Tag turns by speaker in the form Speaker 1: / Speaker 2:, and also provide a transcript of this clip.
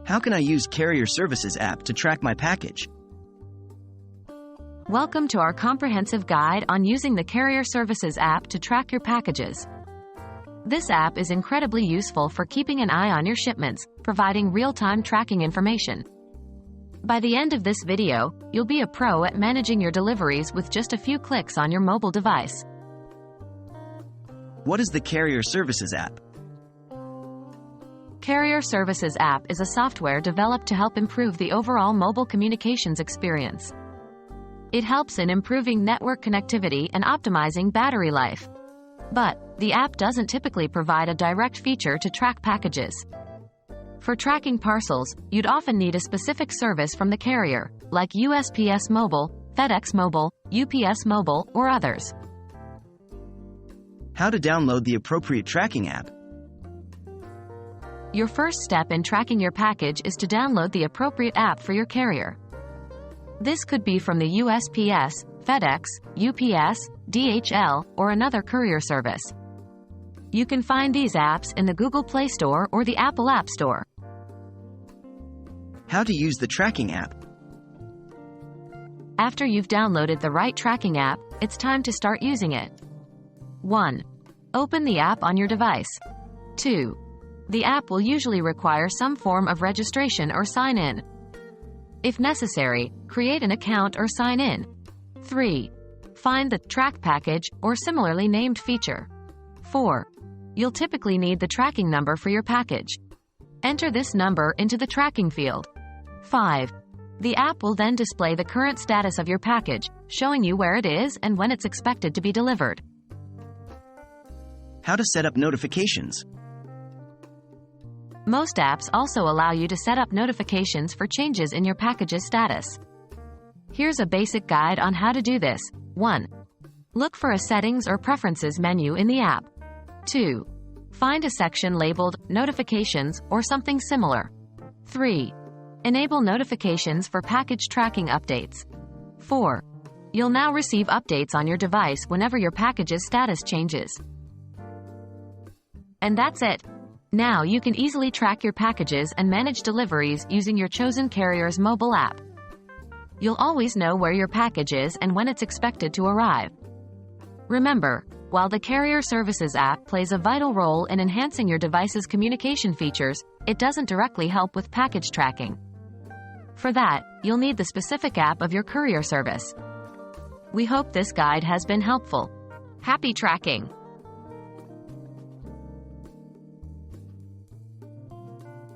Speaker 1: How can I use Carrier Services app to track my package?
Speaker 2: Welcome to our comprehensive guide on using the Carrier Services app to track your packages. This app is incredibly useful for keeping an eye on your shipments, providing real-time tracking information. By the end of this video, you'll be a pro at managing your deliveries with just a few clicks on your mobile device.
Speaker 1: What is the Carrier Services app?
Speaker 2: Carrier Services app is a software developed to help improve the overall mobile communications experience. It helps in improving network connectivity and optimizing battery life. But the app doesn't typically provide a direct feature to track packages. For tracking parcels, you'd often need a specific service from the carrier, like USPS Mobile, FedEx Mobile, UPS Mobile, or others.
Speaker 1: How to download the appropriate tracking app?
Speaker 2: Your first step in tracking your package is to download the appropriate app for your carrier. This could be from the USPS, FedEx, UPS, DHL, or another courier service. You can find these apps in the Google Play Store or the Apple App Store.
Speaker 1: How to use the tracking app?
Speaker 2: After you've downloaded the right tracking app, it's time to start using it. 1. Open the app on your device. 2. The app will usually require some form of registration or sign-in. If necessary, create an account or sign in. 3. Find the Track Package or similarly named feature. 4. You'll typically need the tracking number for your package. Enter this number into the tracking field. 5. The app will then display the current status of your package, showing you where it is and when it's expected to be delivered.
Speaker 1: How to set up notifications?
Speaker 2: Most apps also allow you to set up notifications for changes in your package's status. Here's a basic guide on how to do this. 1. Look for a Settings or Preferences menu in the app. 2. Find a section labeled Notifications or something similar. 3. Enable notifications for package tracking updates. 4. You'll now receive updates on your device whenever your package's status changes. And that's it. Now you can easily track your packages and manage deliveries using your chosen carrier's mobile app. You'll always know where your package is and when it's expected to arrive. Remember, while the Carrier Services app plays a vital role in enhancing your device's communication features, it doesn't directly help with package tracking. For that, you'll need the specific app of your courier service. We hope this guide has been helpful. Happy tracking!